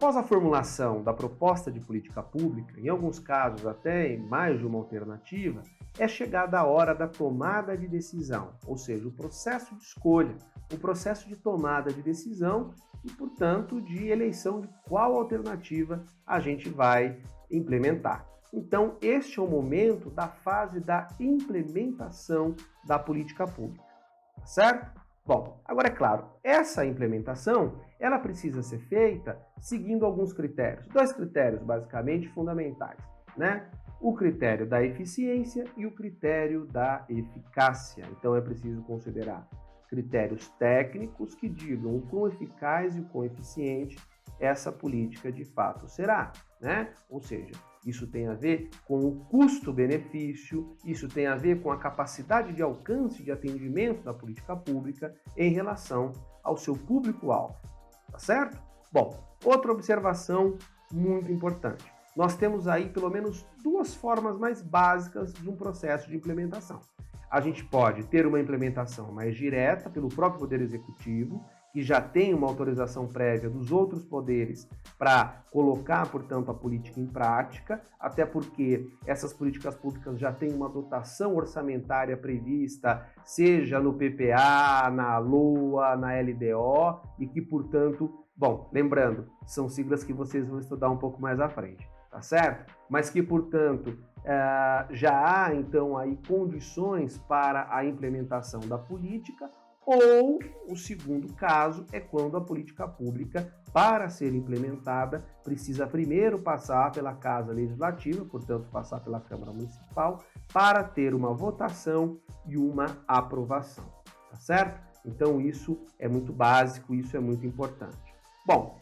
Após a formulação da proposta de política pública, em alguns casos até em mais de uma alternativa, é chegada a hora da tomada de decisão, ou seja, o processo de escolha, o processo de tomada de decisão e, portanto, de eleição de qual alternativa a gente vai implementar. Então, este é o momento da fase da implementação da política pública, tá certo? Bom, agora é claro, essa implementação, ela precisa ser feita seguindo alguns critérios, 2 critérios basicamente fundamentais, né? O critério da eficiência e o critério da eficácia. Então é preciso considerar critérios técnicos que digam o quão eficaz e o quão eficiente essa política de fato será, né? Ou seja, isso tem a ver com o custo-benefício, isso tem a ver com a capacidade de alcance de atendimento da política pública em relação ao seu público-alvo, tá certo? Bom, outra observação muito importante. Nós temos aí pelo menos 2 formas mais básicas de um processo de implementação. A gente pode ter uma implementação mais direta pelo próprio Poder Executivo, que já tem uma autorização prévia dos outros poderes para colocar, portanto, a política em prática, até porque essas políticas públicas já têm uma dotação orçamentária prevista, seja no PPA, na LOA, na LDO, e que, portanto, bom, lembrando, são siglas que vocês vão estudar um pouco mais à frente, tá certo? Mas que, portanto, já há, então, aí condições para a implementação da política. Ou o segundo caso é quando a política pública, para ser implementada, precisa primeiro passar pela Casa Legislativa, portanto passar pela Câmara Municipal, para ter uma votação e uma aprovação, tá certo? Então isso é muito básico, isso é muito importante. Bom,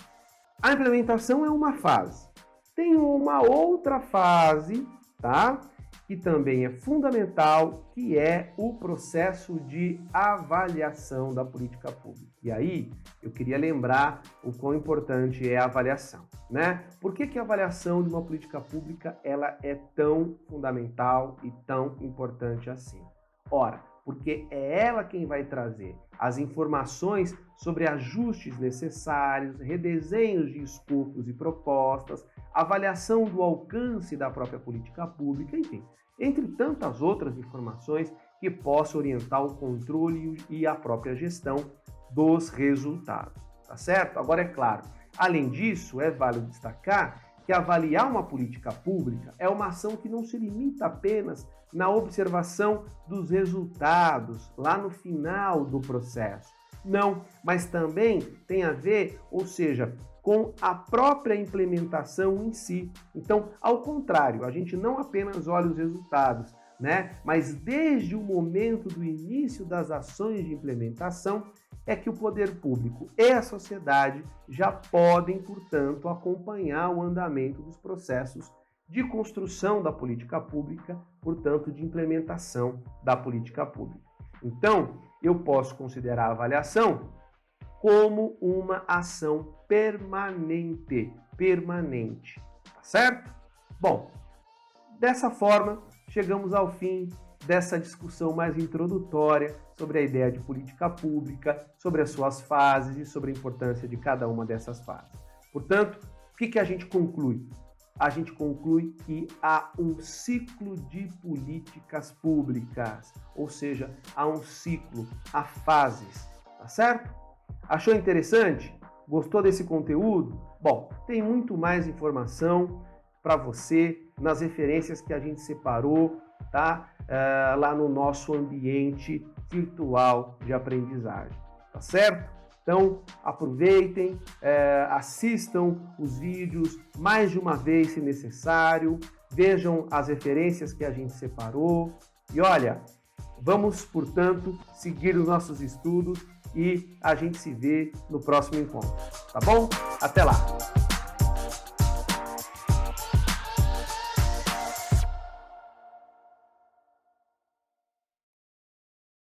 a implementação é uma fase. Tem uma outra fase, tá? Que também é fundamental, que é o processo de avaliação da política pública. E aí, eu queria lembrar o quão importante é a avaliação, né? Por que a avaliação de uma política pública ela é tão fundamental e tão importante assim? Ora, porque é ela quem vai trazer as informações sobre ajustes necessários, redesenhos de escopos e propostas, avaliação do alcance da própria política pública, enfim, entre tantas outras informações que possam orientar o controle e a própria gestão dos resultados, tá certo? Agora, é claro, além disso, é válido destacar que avaliar uma política pública é uma ação que não se limita apenas na observação dos resultados lá no final do processo. Não, mas também tem a ver, ou seja, com a própria implementação em si. Então, ao contrário, a gente não apenas olha os resultados, né? Mas desde o momento do início das ações de implementação é que o poder público e a sociedade já podem, portanto, acompanhar o andamento dos processos de construção da política pública, portanto, de implementação da política pública. Então, eu posso considerar a avaliação como uma ação permanente, tá certo? Bom, dessa forma, chegamos ao fim dessa discussão mais introdutória sobre a ideia de política pública, sobre as suas fases e sobre a importância de cada uma dessas fases. Portanto, o que a gente conclui? A gente conclui que há um ciclo de políticas públicas, ou seja, há um ciclo, há fases, tá certo? Achou interessante? Gostou desse conteúdo? Bom, tem muito mais informação para você nas referências que a gente separou, tá? Lá no nosso ambiente virtual de aprendizagem, tá certo? Então, aproveitem, assistam os vídeos mais de uma vez se necessário, vejam as referências que a gente separou e olha, vamos, portanto, seguir os nossos estudos e a gente se vê no próximo encontro, tá bom? Até lá!